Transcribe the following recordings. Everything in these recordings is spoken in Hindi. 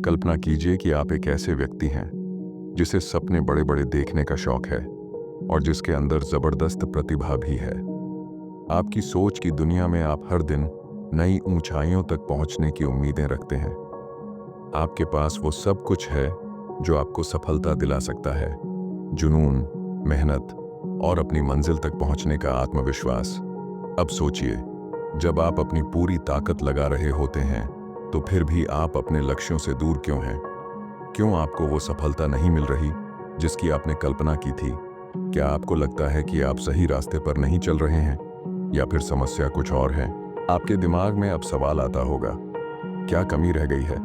कल्पना कीजिए कि आप एक ऐसे व्यक्ति हैं जिसे सपने बड़े बड़े देखने का शौक है और जिसके अंदर जबरदस्त प्रतिभा भी है। आपकी सोच की दुनिया में आप हर दिन नई ऊंचाइयों तक पहुंचने की उम्मीदें रखते हैं। आपके पास वो सब कुछ है जो आपको सफलता दिला सकता है। जुनून, मेहनत और अपनी मंजिल तक पहुंचने का आत्मविश्वास। अब सोचिए, जब आप अपनी पूरी ताकत लगा रहे होते हैं तो फिर भी आप अपने लक्ष्यों से दूर क्यों हैं? क्यों आपको वो सफलता नहीं मिल रही जिसकी आपने कल्पना की थी? क्या आपको लगता है कि आप सही रास्ते पर नहीं चल रहे हैं, या फिर समस्या कुछ और है? आपके दिमाग में अब सवाल आता होगा, क्या कमी रह गई है?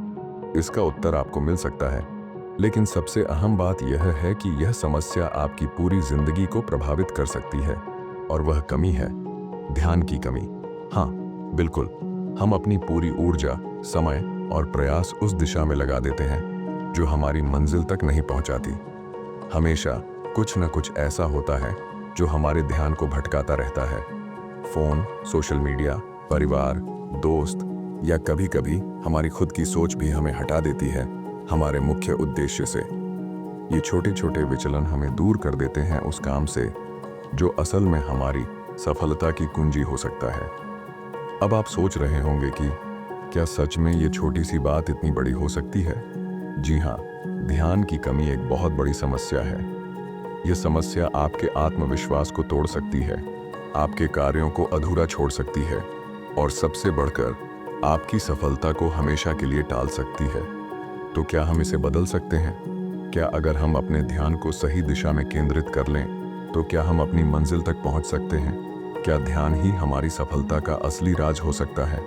इसका उत्तर आपको मिल सकता है, लेकिन सबसे अहम बात यह है कि यह समस्या आपकी पूरी जिंदगी को प्रभावित कर सकती है, और वह कमी है ध्यान की कमी। हाँ, बिल्कुल, हम अपनी पूरी ऊर्जा, समय और प्रयास उस दिशा में लगा देते हैं जो हमारी मंजिल तक नहीं पहुंचाती। हमेशा कुछ न कुछ ऐसा होता है जो हमारे ध्यान को भटकाता रहता है। फोन, सोशल मीडिया, परिवार, दोस्त या कभी-कभी हमारी खुद की सोच भी हमें हटा देती है हमारे मुख्य उद्देश्य से। ये छोटे छोटे विचलन हमें दूर कर देते हैं उस काम से जो असल में हमारी सफलता की कुंजी हो सकता है। अब आप सोच रहे होंगे कि क्या सच में ये छोटी सी बात इतनी बड़ी हो सकती है? जी हाँ, ध्यान की कमी एक बहुत बड़ी समस्या है। यह समस्या आपके आत्मविश्वास को तोड़ सकती है, आपके कार्यों को अधूरा छोड़ सकती है और सबसे बढ़कर आपकी सफलता को हमेशा के लिए टाल सकती है। तो क्या हम इसे बदल सकते हैं? क्या अगर हम अपने ध्यान को सही दिशा में केंद्रित कर लें तो क्या हम अपनी मंजिल तक पहुंच सकते हैं? क्या ध्यान ही हमारी सफलता का असली राज हो सकता है?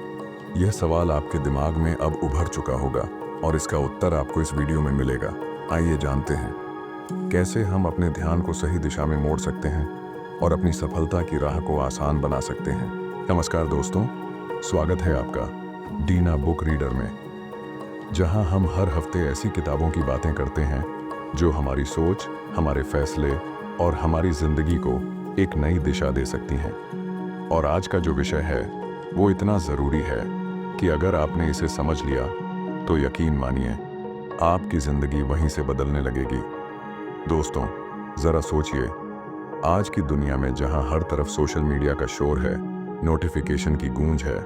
यह सवाल आपके दिमाग में अब उभर चुका होगा और इसका उत्तर आपको इस वीडियो में मिलेगा। आइए जानते हैं कैसे हम अपने ध्यान को सही दिशा में मोड़ सकते हैं और अपनी सफलता की राह को आसान बना सकते हैं। नमस्कार दोस्तों, स्वागत है आपका डीना बुक रीडर में, जहां हम हर हफ्ते ऐसी किताबों की बातें करते हैं जो हमारी सोच, हमारे फैसले और हमारी जिंदगी को एक नई दिशा दे सकती हैं। और आज का जो विषय है वो इतना ज़रूरी है कि अगर आपने इसे समझ लिया तो यकीन मानिए आपकी ज़िंदगी वहीं से बदलने लगेगी। दोस्तों, ज़रा सोचिए, आज की दुनिया में जहां हर तरफ सोशल मीडिया का शोर है, नोटिफिकेशन की गूंज है,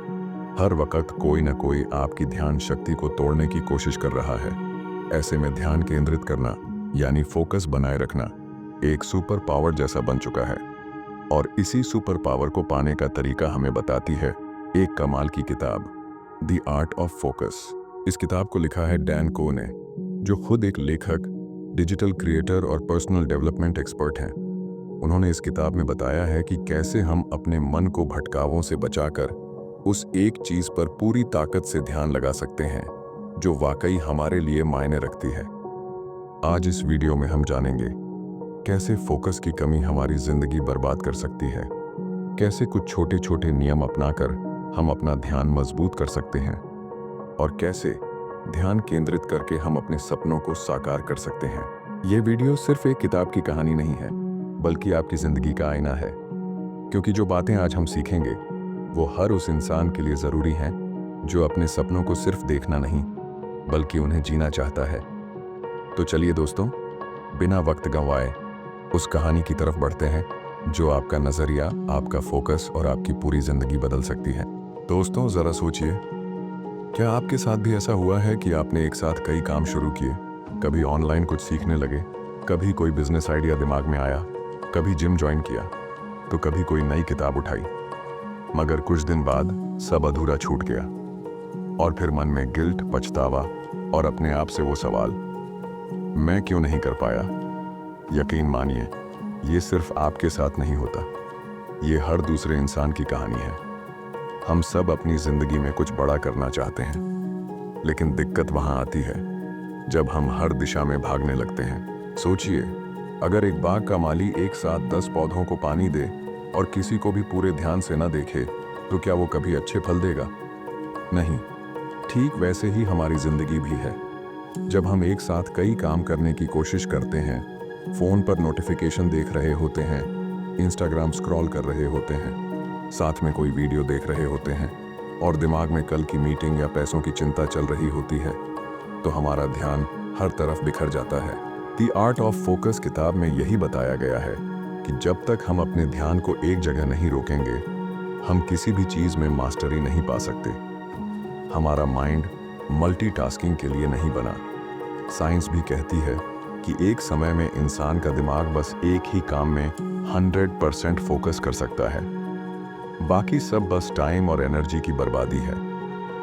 हर वक्त कोई न कोई आपकी ध्यान शक्ति को तोड़ने की कोशिश कर रहा है। ऐसे में ध्यान केंद्रित करना यानी फोकस बनाए रखना एक सुपर पावर जैसा बन चुका है। और इसी सुपर पावर को पाने का तरीका हमें बताती है एक कमाल की किताब, द आर्ट ऑफ फोकस। इस किताब को लिखा है डैन को ने, जो खुद एक लेखक, डिजिटल क्रिएटर और पर्सनल डेवलपमेंट एक्सपर्ट हैं। उन्होंने इस किताब में बताया है कि कैसे हम अपने मन को भटकावों से बचाकर उस एक चीज पर पूरी ताकत से ध्यान लगा सकते हैं जो वाकई हमारे लिए मायने रखती है। आज इस वीडियो में हम जानेंगे कैसे फोकस की कमी हमारी जिंदगी बर्बाद कर सकती है, कैसे कुछ छोटे छोटे नियम अपनाकर हम अपना ध्यान मजबूत कर सकते हैं, और कैसे ध्यान केंद्रित करके हम अपने सपनों को साकार कर सकते हैं। ये वीडियो सिर्फ एक किताब की कहानी नहीं है, बल्कि आपकी जिंदगी का आईना है, क्योंकि जो बातें आज हम सीखेंगे वो हर उस इंसान के लिए ज़रूरी हैं जो अपने सपनों को सिर्फ देखना नहीं बल्कि उन्हें जीना चाहता है। तो चलिए दोस्तों, बिना वक्त गंवाए उस कहानी की तरफ बढ़ते हैं जो आपका नज़रिया, आपका फोकस और आपकी पूरी ज़िंदगी बदल सकती है। दोस्तों, ज़रा सोचिए, क्या आपके साथ भी ऐसा हुआ है कि आपने एक साथ कई काम शुरू किए? कभी ऑनलाइन कुछ सीखने लगे, कभी कोई बिजनेस आइडिया दिमाग में आया, कभी जिम ज्वाइन किया, तो कभी कोई नई किताब उठाई, मगर कुछ दिन बाद सब अधूरा छूट गया और फिर मन में गिल्ट, पछतावा और अपने आप से वो सवाल, मैं क्यों नहीं कर पाया? यकीन मानिए, ये सिर्फ आपके साथ नहीं होता, ये हर दूसरे इंसान की कहानी है। हम सब अपनी जिंदगी में कुछ बड़ा करना चाहते हैं, लेकिन दिक्कत वहां आती है जब हम हर दिशा में भागने लगते हैं। सोचिए, अगर एक बाग का माली एक साथ 10 पौधों को पानी दे और किसी को भी पूरे ध्यान से न देखे, तो क्या वो कभी अच्छे फल देगा? नहीं। ठीक वैसे ही हमारी जिंदगी भी है। जब हम एक साथ कई काम करने की कोशिश करते हैं, फोन पर नोटिफिकेशन देख रहे होते हैं, इंस्टाग्राम स्क्रॉल कर रहे होते हैं, साथ में कोई वीडियो देख रहे होते हैं और दिमाग में कल की मीटिंग या पैसों की चिंता चल रही होती है, तो हमारा ध्यान हर तरफ बिखर जाता है। द आर्ट ऑफ फोकस किताब में यही बताया गया है कि जब तक हम अपने ध्यान को एक जगह नहीं रोकेंगे, हम किसी भी चीज़ में मास्टरी नहीं पा सकते। हमारा माइंड मल्टीटास्किंग के लिए नहीं बना। साइंस भी कहती है कि एक समय में इंसान का दिमाग बस एक ही काम में 100% फोकस कर सकता है। बाकी सब बस टाइम और एनर्जी की बर्बादी है।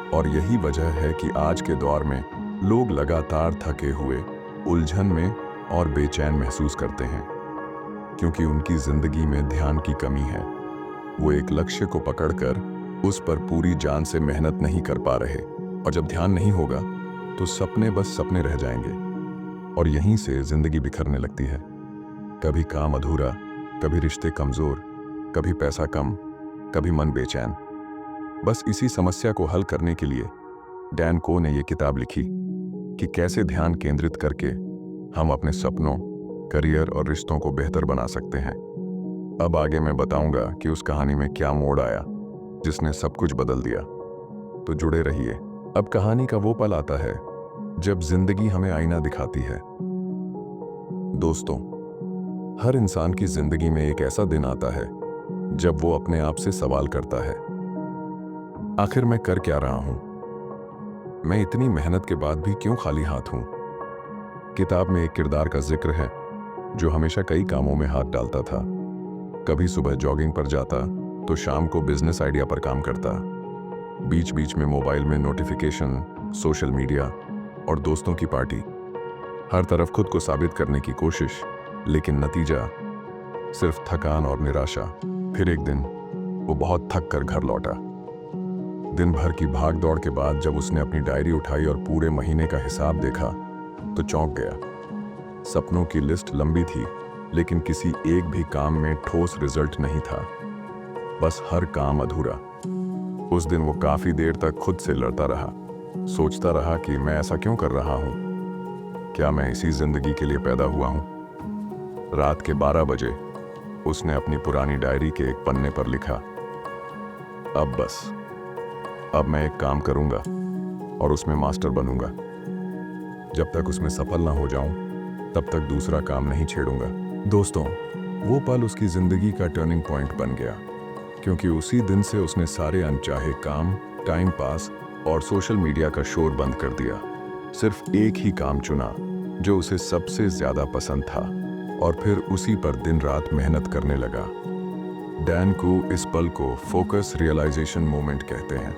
और यही वजह है कि आज के दौर में लोग लगातार थके हुए, उलझन में और बेचैन महसूस करते हैं, क्योंकि उनकी जिंदगी में ध्यान की कमी है। वो एक लक्ष्य को पकड़कर उस पर पूरी जान से मेहनत नहीं कर पा रहे, और जब ध्यान नहीं होगा तो सपने बस सपने रह जाएंगे, और यहीं से जिंदगी बिखरने लगती है। कभी काम अधूरा, कभी रिश्ते कमजोर, कभी पैसा कम, कभी मन बेचैन। बस इसी समस्या को हल करने के लिए डैन को ने ये किताब लिखी कि कैसे ध्यान केंद्रित करके हम अपने सपनों, करियर और रिश्तों को बेहतर बना सकते हैं। अब आगे मैं बताऊंगा कि उस कहानी में क्या मोड़ आया जिसने सब कुछ बदल दिया। तो जुड़े रहिए। अब कहानी का वो पल आता है जब जिंदगी हमें आईना दिखाती है। दोस्तों, हर इंसान की जिंदगी में एक ऐसा दिन आता है जब वो अपने आप से सवाल करता है, आखिर मैं कर क्या रहा हूं? मैं इतनी मेहनत के बाद भी क्यों खाली हाथ हूं? किताब में एक किरदार का जिक्र है जो हमेशा कई कामों में हाथ डालता था। कभी सुबह जॉगिंग पर जाता तो शाम को बिजनेस आइडिया पर काम करता। बीच बीच में मोबाइल में नोटिफिकेशन, सोशल मीडिया और दोस्तों की पार्टी। हर तरफ खुद को साबित करने की कोशिश, लेकिन नतीजा सिर्फ थकान और निराशा। फिर एक दिन वो बहुत थक कर घर लौटा। दिन भर की भाग दौड़ के बाद जब उसने अपनी डायरी उठाई और पूरे महीने का हिसाब देखा तो चौंक गया। सपनों की लिस्ट लंबी थी, लेकिन किसी एक भी काम में ठोस रिजल्ट नहीं था। बस हर काम अधूरा। उस दिन वो काफी देर तक खुद से लड़ता रहा, सोचता रहा कि मैं ऐसा क्यों कर रहा हूं? क्या मैं इसी जिंदगी के लिए पैदा हुआ हूं? रात के 12 बजे उसने अपनी पुरानी डायरी के एक पन्ने पर लिखा, अब मैं एक काम करूंगा और उसमें मास्टर बनूंगा। जब तक उसमें सफल ना हो जाऊं, तब तक दूसरा काम नहीं छेड़ूंगा। दोस्तों, वो पल उसकी जिंदगी का टर्निंग पॉइंट बन गया, क्योंकि उसी दिन से उसने सारे अनचाहे काम, टाइम पास और सोशल मीडिया का शोर बंद कर दिया। सिर्फ एक ही काम चुना जो उसे सबसे ज्यादा पसंद था, और फिर उसी पर दिन रात मेहनत करने लगा। डैन को इस पल को फोकस रियलाइजेशन मोमेंट कहते हैं।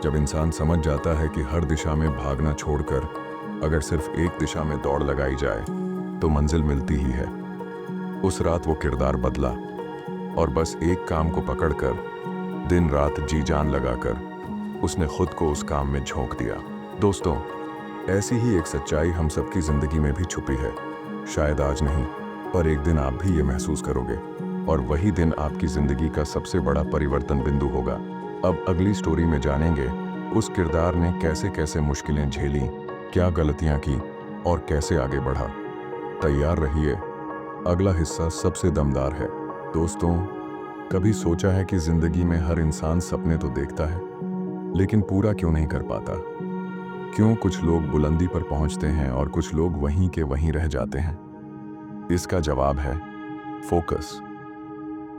जब इंसान समझ जाता है कि हर दिशा में भागना छोड़कर अगर सिर्फ एक दिशा में दौड़ लगाई जाए तो मंजिल मिलती ही है। उस रात वो किरदार बदला और बस एक काम को पकड़कर दिन रात जी जान लगाकर उसने खुद को उस काम में झोंक दिया। दोस्तों, ऐसी ही एक सच्चाई हम सबकी जिंदगी में भी छुपी है। शायद आज नहीं, पर एक दिन आप भी ये महसूस करोगे, और वही दिन आपकी जिंदगी का सबसे बड़ा परिवर्तन बिंदु होगा। अब अगली स्टोरी में जानेंगे उस किरदार ने कैसे कैसे मुश्किलें झेली, क्या गलतियां की और कैसे आगे बढ़ा। तैयार रहिए, अगला हिस्सा सबसे दमदार है। दोस्तों, कभी सोचा है कि जिंदगी में हर इंसान सपने तो देखता है, लेकिन पूरा क्यों नहीं कर पाता? क्यों कुछ लोग बुलंदी पर पहुंचते हैं और कुछ लोग वहीं के वहीं रह जाते हैं? इसका जवाब है फोकस।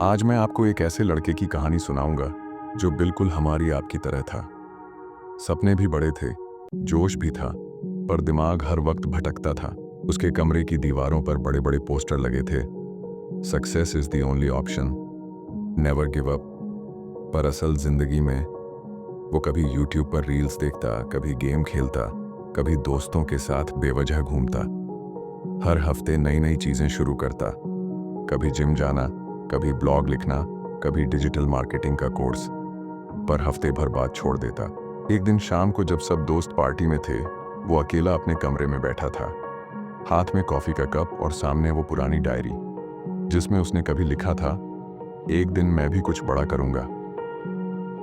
आज मैं आपको एक ऐसे लड़के की कहानी सुनाऊंगा जो बिल्कुल हमारी आपकी तरह था। सपने भी बड़े थे, जोश भी था, पर दिमाग हर वक्त भटकता था। उसके कमरे की दीवारों पर बड़े बड़े पोस्टर लगे थे, success is the only option, never give up. पर असल जिंदगी में वो कभी यूट्यूब पर रील्स देखता, कभी गेम खेलता, कभी दोस्तों के साथ बेवजह घूमता। हर हफ्ते नई नई चीजें शुरू करता, कभी जिम जाना, कभी ब्लॉग लिखना, कभी डिजिटल मार्केटिंग का कोर्स, पर हफ्ते भर बाद छोड़ देता। एक दिन शाम को जब सब दोस्त पार्टी में थे, वो अकेला अपने कमरे में बैठा था, हाथ में कॉफी का कप और सामने वो पुरानी डायरी जिसमें उसने कभी लिखा था, एक दिन मैं भी कुछ बड़ा करूंगा।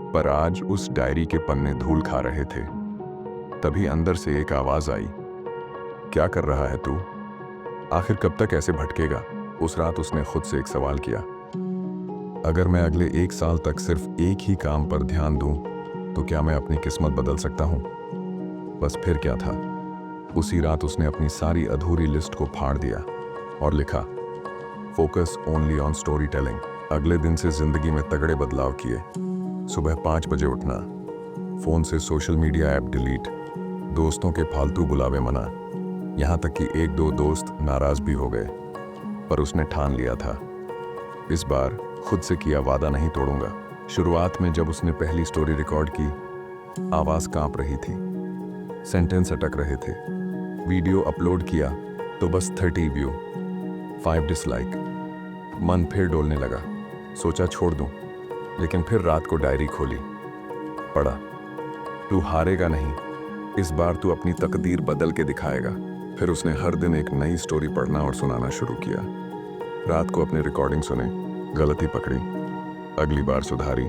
पर आज उस डायरी के पन्ने धूल खा रहे थे। तभी अंदर से एक आवाज आई, क्या कर रहा है तू? आखिर कब तक ऐसे भटकेगा? उस रात उसने खुद से एक सवाल किया, अगर मैं अगले 1 साल तक सिर्फ एक ही काम पर ध्यान दूं, तो क्या मैं अपनी किस्मत बदल सकता हूं? बस फिर क्या था, उसी रात उसने अपनी सारी अधूरी लिस्ट को फाड़ दिया और लिखा, focus only on story telling. अगले दिन से जिंदगी में तगड़े बदलाव किए। सुबह 5 बजे उठना, फोन से सोशल मीडिया ऐप डिलीट, दोस्तों के फालतू बुलावे मना, यहाँ तक कि 1-2 दोस्त नाराज भी हो गए। पर उसने ठान लिया था, इस बार खुद से किया वादा नहीं तोड़ूंगा। शुरुआत में जब उसने पहली स्टोरी रिकॉर्ड की, आवाज कांप रही थी, सेंटेंस अटक रहे थे। वीडियो अपलोड किया तो बस 30 व्यू, 5 डिसलाइक। मन फिर डोलने लगा, सोचा छोड़ दूं, लेकिन फिर रात को डायरी खोली, पढ़ा, तू हारेगा नहीं, इस बार तू अपनी तकदीर बदल के दिखाएगा। फिर उसने हर दिन एक नई स्टोरी पढ़ना और सुनाना शुरू किया। रात को अपने रिकॉर्डिंग सुने, गलती पकड़ी, अगली बार सुधारी।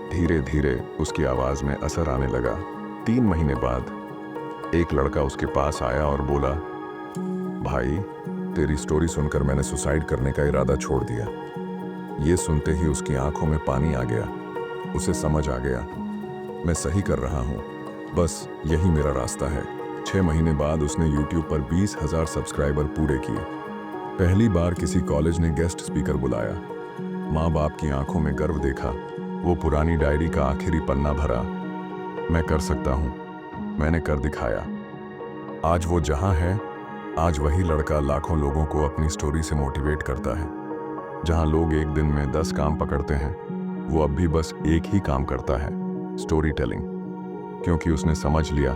धीरे धीरे उसकी आवाज में असर आने लगा। 3 महीने बाद एक लड़का उसके पास आया और बोला, भाई तेरी स्टोरी सुनकर मैंने सुसाइड करने का इरादा छोड़ दिया। ये सुनते ही उसकी आंखों में पानी आ गया। उसे समझ आ गया, मैं सही कर रहा हूँ, बस यही मेरा रास्ता है। 6 महीने बाद उसने YouTube पर 20,000 सब्सक्राइबर पूरे किए। पहली बार किसी कॉलेज ने गेस्ट स्पीकर बुलाया। माँ बाप की आंखों में गर्व देखा। वो पुरानी डायरी का आखिरी पन्ना भरा, मैं कर सकता हूँ, मैंने कर दिखाया। आज वो जहां है, आज वही लड़का लाखों लोगों को अपनी स्टोरी से मोटिवेट करता है। जहां लोग एक दिन में 10 काम पकड़ते हैं, वो अब भी बस एक ही काम करता है, स्टोरी टेलिंग। क्योंकि उसने समझ लिया,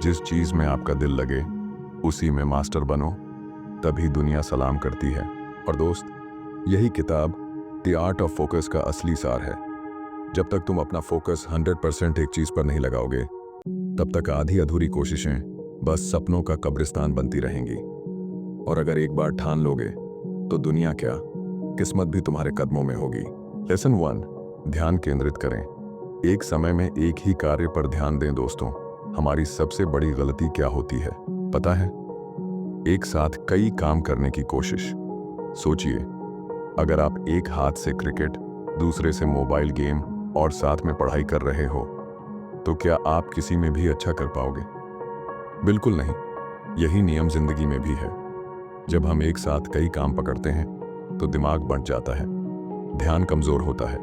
जिस चीज में आपका दिल लगे उसी में मास्टर बनो, तभी दुनिया सलाम करती है। और दोस्त, यही किताब द आर्ट ऑफ फोकस का असली सार है। जब तक तुम अपना फोकस 100% एक चीज पर नहीं लगाओगे, तब तक आधी अधूरी कोशिशें बस सपनों का कब्रिस्तान बनती रहेंगी। और अगर एक बार ठान लोगे तो दुनिया क्या, किस्मत भी तुम्हारे कदमों में होगी। लेसन 1, ध्यान केंद्रित करें। एक समय में एक ही कार्य पर ध्यान दें। दोस्तों, हमारी सबसे बड़ी गलती क्या होती है पता है? एक साथ कई काम करने की कोशिश। सोचिए, अगर आप एक हाथ से क्रिकेट, दूसरे से मोबाइल गेम और साथ में पढ़ाई कर रहे हो, तो क्या आप किसी में भी अच्छा कर पाओगे? बिल्कुल नहीं। यही नियम जिंदगी में भी है। जब हम एक साथ कई काम पकड़ते हैं तो दिमाग बंट जाता है, ध्यान कमजोर होता है,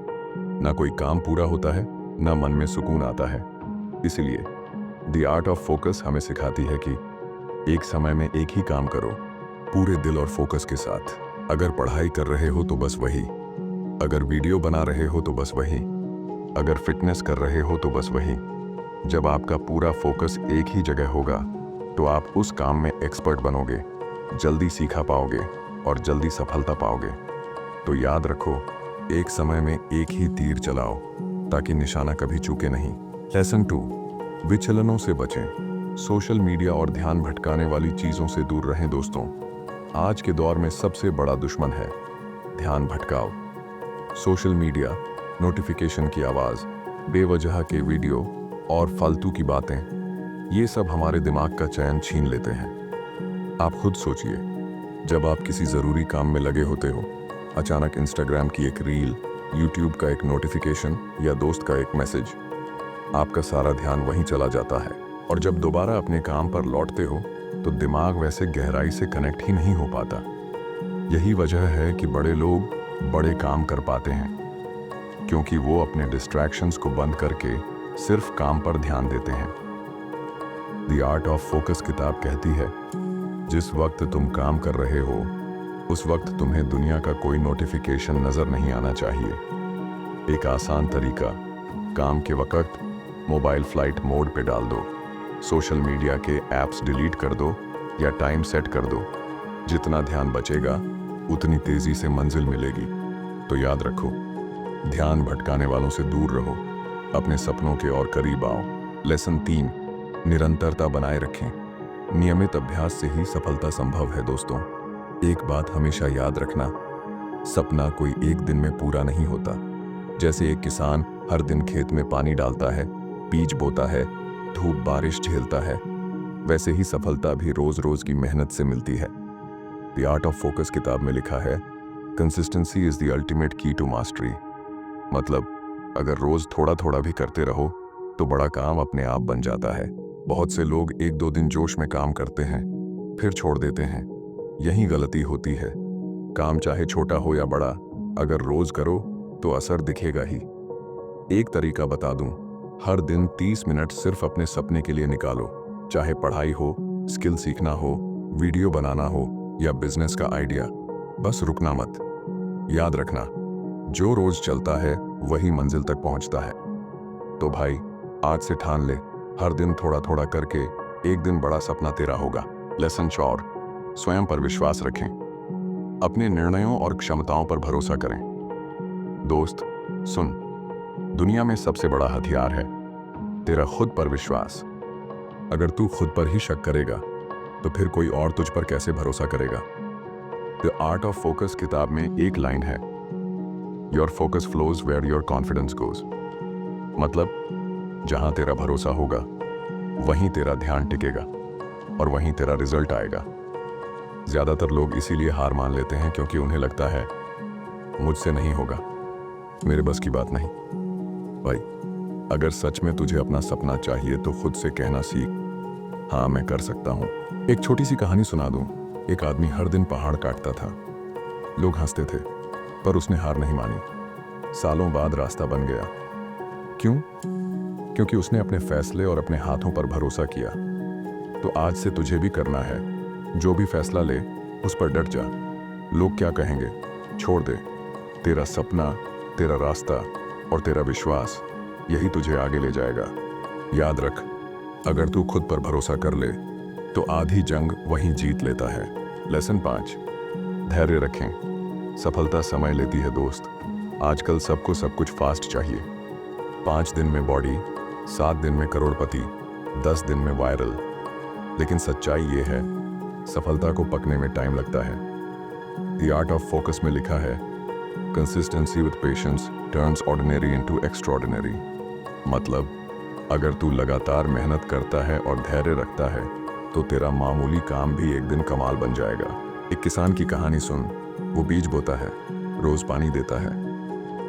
ना कोई काम पूरा होता है, ना मन में सुकून आता है। इसलिए द आर्ट ऑफ फोकस हमें सिखाती है कि एक समय में एक ही काम करो, पूरे दिल और फोकस के साथ। अगर पढ़ाई कर रहे हो तो बस वही, अगर वीडियो बना रहे हो तो बस वही, अगर फिटनेस कर रहे हो तो बस वही। जब आपका पूरा फोकस एक ही जगह होगा तो आप उस काम में एक्सपर्ट बनोगे, जल्दी सीखा पाओगे और जल्दी सफलता पाओगे। तो याद रखो, एक समय में एक ही तीर चलाओ ताकि निशाना कभी चूके नहीं। लेसन 2, विचलनों से बचें। सोशल मीडिया और ध्यान भटकाने वाली चीजों से दूर रहें। दोस्तों, आज के दौर में सबसे बड़ा दुश्मन है ध्यान भटकाव। सोशल मीडिया, नोटिफिकेशन की आवाज, बेवजह के वीडियो और फालतू की बातें, ये सब हमारे दिमाग का चैन छीन लेते हैं। आप खुद सोचिए, जब आप किसी जरूरी काम में लगे होते हो, अचानक इंस्टाग्राम की एक रील, यूट्यूब का एक नोटिफिकेशन या दोस्त का एक मैसेज, आपका सारा ध्यान वहीं चला जाता है। और जब दोबारा अपने काम पर लौटते हो तो दिमाग वैसे गहराई से कनेक्ट ही नहीं हो पाता। यही वजह है कि बड़े लोग बड़े काम कर पाते हैं, क्योंकि वो अपने डिस्ट्रैक्शंस को बंद करके सिर्फ काम पर ध्यान देते हैं। द आर्ट ऑफ फोकस किताब कहती है, जिस वक्त तुम काम कर रहे हो उस वक्त तुम्हें दुनिया का कोई नोटिफिकेशन नजर नहीं आना चाहिए। एक आसान तरीका, काम के वक्त मोबाइल फ्लाइट मोड पे डाल दो, सोशल मीडिया के ऐप्स डिलीट कर दो या टाइम सेट कर दो। जितना ध्यान बचेगा उतनी तेजी से मंजिल मिलेगी। तो याद रखो, ध्यान भटकाने वालों से दूर रहो, अपने सपनों के और करीब आओ। लेसन 3, निरंतरता बनाए रखें। नियमित अभ्यास से ही सफलता संभव है। दोस्तों, एक बात हमेशा याद रखना, सपना कोई एक दिन में पूरा नहीं होता। जैसे एक किसान हर दिन खेत में पानी डालता है, बीज बोता है, धूप बारिश झेलता है, वैसे ही सफलता भी रोज रोज की मेहनत से मिलती है। द आर्ट ऑफ फोकस किताब में लिखा है, कंसिस्टेंसी इज द अल्टीमेट की टू मास्टरी। मतलब, अगर रोज थोड़ा थोड़ा भी करते रहो तो बड़ा काम अपने आप बन जाता है। बहुत से लोग एक दो दिन जोश में काम करते हैं, फिर छोड़ देते हैं। यही गलती होती है। काम चाहे छोटा हो या बड़ा, अगर रोज करो तो असर दिखेगा ही। एक तरीका बता दूं, हर दिन 30 मिनट सिर्फ अपने सपने के लिए निकालो। चाहे पढ़ाई हो, स्किल सीखना हो, वीडियो बनाना हो या बिजनेस का आइडिया। बस रुकना मत। याद रखना, जो रोज चलता है वही मंजिल तक पहुंचता है। तो भाई, आज से ठान ले, हर दिन थोड़ा थोड़ा करके एक दिन बड़ा सपना तेरा होगा। लेसन श्योर, स्वयं पर विश्वास रखें, अपने निर्णयों और क्षमताओं पर भरोसा करें। दोस्त सुन, दुनिया में सबसे बड़ा हथियार है तेरा खुद पर विश्वास। अगर तू खुद पर ही शक करेगा तो फिर कोई और तुझ पर कैसे भरोसा करेगा। द आर्ट ऑफ फोकस किताब में एक लाइन है, your focus flows where your confidence goes. मतलब जहां तेरा भरोसा होगा वहीं तेरा ध्यान टिकेगा और वहीं तेरा रिजल्ट आएगा। ज्यादातर लोग इसीलिए हार मान लेते हैं क्योंकि उन्हें लगता है मुझसे नहीं होगा, मेरे बस की बात नहीं। भाई, अगर सच में तुझे अपना सपना चाहिए तो खुद से कहना सीख, हाँ मैं कर सकता हूँ। एक छोटी सी कहानी सुना दूं। एक आदमी हर दिन पहाड़ काटता था। लोग हंसते थे, पर उसने हार नहीं मानी। सालों बाद रास्ता बन गया। क्यों? क्योंकि उसने अपने फैसले और अपने हाथों पर भरोसा किया। तो आज से तुझे भी करना है। जो भी फैसला ले, उस पर डट जा। लोग क्या कहेंगे छोड़ दे। तेरा सपना, तेरा रास्ता और तेरा विश्वास, यही तुझे आगे ले जाएगा। याद रख, अगर तू खुद पर भरोसा कर ले तो आधी जंग वहीं जीत लेता है। लेसन 5, धैर्य रखें। सफलता समय लेती है दोस्त। आजकल सबको सब कुछ फास्ट चाहिए। 5 दिन में बॉडी, 7 दिन में करोड़पति, 10 दिन में वायरल। लेकिन सच्चाई ये है, सफलता को पकने में टाइम लगता है। द आर्ट ऑफ फोकस में लिखा है, consistency with patience turns ordinary into extraordinary. मतलब अगर तू लगातार मेहनत करता है और धैर्य रखता है तो तेरा मामूली काम भी एक दिन कमाल बन जाएगा। एक किसान की कहानी सुन। वो बीज बोता है, रोज पानी देता है,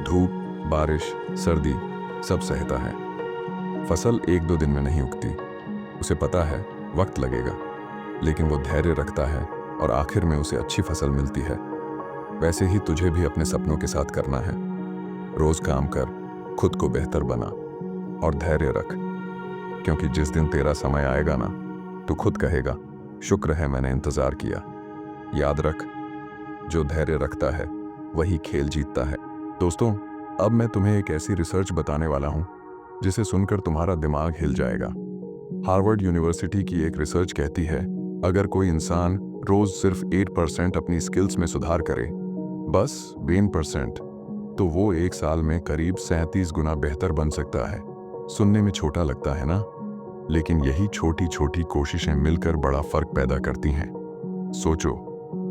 धूप, बारिश, सर्दी सब सहता है। फसल 1-2 दिन में नहीं उगती। उसे पता है वक्त लगेगा, लेकिन वो धैर्य रखता है और आखिर में उसे अच्छी फसल मिलती है। वैसे ही तुझे भी अपने सपनों के साथ करना है। रोज काम कर, खुद को बेहतर बना और धैर्य रख, क्योंकि जिस दिन तेरा समय आएगा ना, तू खुद कहेगा शुक्र है मैंने इंतजार किया। याद रख, जो धैर्य रखता है वही खेल जीतता है। दोस्तों, अब मैं तुम्हें एक ऐसी रिसर्च बताने वाला हूं जिसे सुनकर तुम्हारा दिमाग हिल जाएगा। हार्वर्ड यूनिवर्सिटी की एक रिसर्च कहती है, अगर कोई इंसान रोज सिर्फ 8% अपनी स्किल्स में सुधार करे, बस 20%, तो वो 1 साल में करीब 37 गुना बेहतर बन सकता है। सुनने में छोटा लगता है ना, लेकिन यही छोटी छोटी कोशिशें मिलकर बड़ा फर्क पैदा करती हैं। सोचो,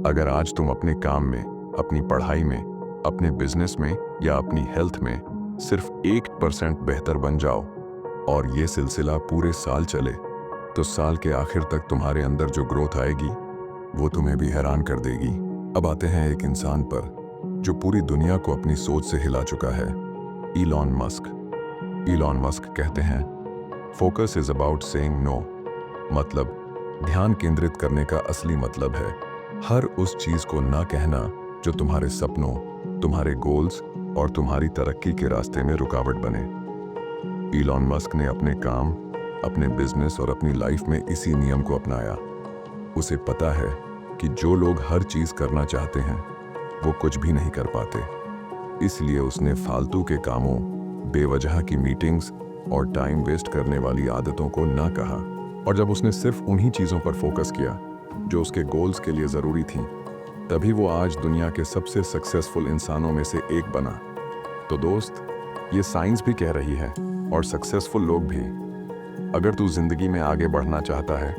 अगर आज तुम अपने काम में, अपनी पढ़ाई में, अपने बिजनेस में या अपनी हेल्थ में सिर्फ 1% बेहतर बन जाओ और ये सिलसिला पूरे साल चले, तो साल के आखिर तक तुम्हारे अंदर जो ग्रोथ आएगी वो तुम्हें भी हैरान कर देगी। अब आते हैं एक इंसान पर जो पूरी दुनिया को अपनी सोच से हिला चुका है, इलॉन मस्क। इलॉन मस्क कहते हैं, focus is about saying no. मतलब ध्यान केंद्रित करने का असली मतलब है हर उस चीज को ना कहना जो तुम्हारे सपनों, तुम्हारे गोल्स और तुम्हारी तरक्की के रास्ते में रुकावट बने। इलॉन मस्क ने अपने काम, अपने बिजनेस और अपनी लाइफ में इसी नियम को अपनाया। उसे पता है कि जो लोग हर चीज करना चाहते हैं वो कुछ भी नहीं कर पाते। इसलिए उसने फालतू के कामों, बेवजह की मीटिंग्स और टाइम वेस्ट करने वाली आदतों को ना कहा। और जब उसने सिर्फ उन्हीं चीज़ों पर फोकस किया जो उसके गोल्स के लिए ज़रूरी थीं, तभी वो आज दुनिया के सबसे सक्सेसफुल इंसानों में से एक बना। तो दोस्त, ये साइंस भी कह रही है और सक्सेसफुल लोग भी, अगर तू जिंदगी में आगे बढ़ना चाहता है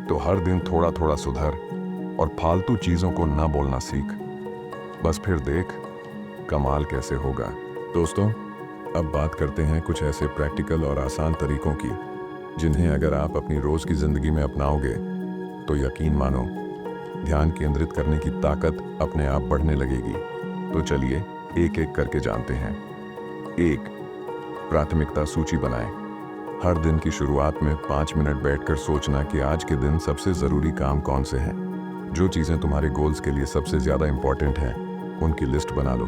तो हर दिन थोड़ा थोड़ा सुधर और फालतू चीज़ों को ना बोलना सीख। बस फिर देख कमाल कैसे होगा। दोस्तों, अब बात करते हैं कुछ ऐसे प्रैक्टिकल और आसान तरीकों की जिन्हें अगर आप अपनी रोज की जिंदगी में अपनाओगे तो यकीन मानो ध्यान केंद्रित करने की ताकत अपने आप बढ़ने लगेगी। तो चलिए एक एक करके जानते हैं। 1, प्राथमिकता सूची बनाएं। हर दिन की शुरुआत में 5 मिनट बैठकर सोचना कि आज के दिन सबसे ज़रूरी काम कौन से हैं। जो चीज़ें तुम्हारे गोल्स के लिए सबसे ज़्यादा इम्पॉर्टेंट हैं उनकी लिस्ट बना लो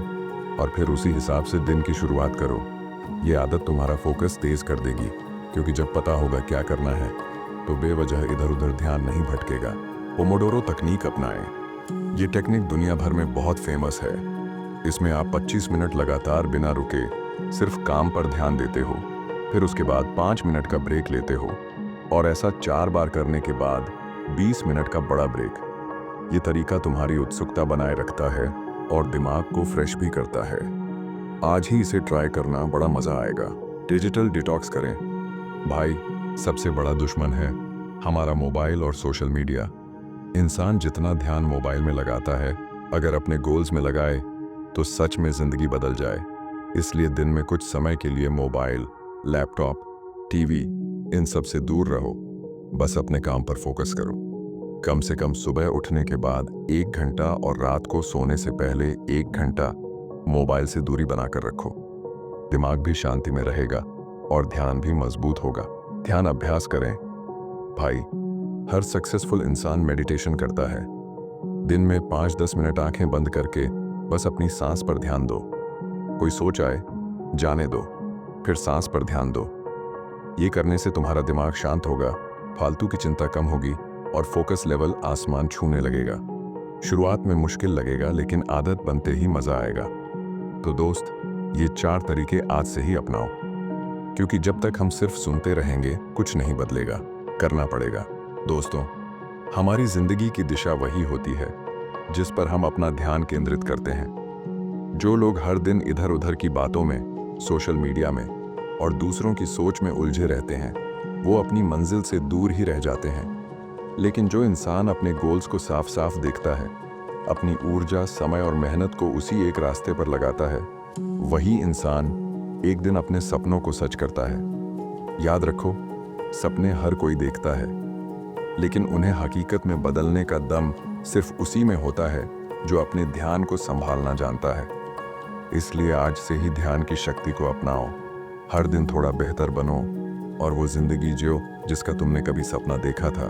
और फिर उसी हिसाब से दिन की शुरुआत करो। ये आदत तुम्हारा फोकस तेज़ कर देगी, क्योंकि जब पता होगा क्या करना है तो बेवजह इधर उधर ध्यान नहीं भटकेगा। पोमोडोरो तकनीक अपनाएं। ये टेक्निक दुनिया भर में बहुत फेमस है। इसमें आप 25 मिनट लगातार बिना रुके सिर्फ काम पर ध्यान देते हो, फिर उसके बाद 5 मिनट का ब्रेक लेते हो और ऐसा 4 बार करने के बाद 20 मिनट का बड़ा ब्रेक। ये तरीका तुम्हारी उत्सुकता बनाए रखता है और दिमाग को फ्रेश भी करता है। आज ही इसे ट्राई करना, बड़ा मज़ा आएगा। डिजिटल डिटॉक्स करें। भाई, सबसे बड़ा दुश्मन है हमारा मोबाइल और सोशल मीडिया। इंसान जितना ध्यान मोबाइल में लगाता है, अगर अपने गोल्स में लगाए तो सच में ज़िंदगी बदल जाए। इसलिए दिन में कुछ समय के लिए मोबाइल, लैपटॉप, टीवी, इन सब से दूर रहो। बस अपने काम पर फोकस करो। कम से कम सुबह उठने के बाद 1 घंटा और रात को सोने से पहले 1 घंटा मोबाइल से दूरी बनाकर रखो। दिमाग भी शांति में रहेगा और ध्यान भी मजबूत होगा। ध्यान अभ्यास करें। भाई, हर सक्सेसफुल इंसान मेडिटेशन करता है। दिन में 5-10 मिनट आंखें बंद करके बस अपनी सांस पर ध्यान दो। कोई सोच आए, जाने दो, फिर सांस पर ध्यान दो। ये करने से तुम्हारा दिमाग शांत होगा, फालतू की चिंता कम होगी और फोकस लेवल आसमान छूने लगेगा। शुरुआत में मुश्किल लगेगा, लेकिन आदत बनते ही मजा आएगा। तो दोस्त, ये 4 तरीके आज से ही अपनाओ, क्योंकि जब तक हम सिर्फ सुनते रहेंगे कुछ नहीं बदलेगा, करना पड़ेगा। दोस्तों, हमारी जिंदगी की दिशा वही होती है जिस पर हम अपना ध्यान केंद्रित करते हैं। जो लोग हर दिन इधर उधर की बातों में, सोशल मीडिया में और दूसरों की सोच में उलझे रहते हैं, वो अपनी मंजिल से दूर ही रह जाते हैं। लेकिन जो इंसान अपने गोल्स को साफ साफ देखता है, अपनी ऊर्जा, समय और मेहनत को उसी एक रास्ते पर लगाता है, वही इंसान एक दिन अपने सपनों को सच करता है। याद रखो, सपने हर कोई देखता है, लेकिन उन्हें हकीकत में बदलने का दम सिर्फ उसी में होता है जो अपने ध्यान को संभालना जानता है। इसलिए आज से ही ध्यान की शक्ति को अपनाओ। हर दिन थोड़ा बेहतर बनो और वो जिंदगी जियो जिसका तुमने कभी सपना देखा था।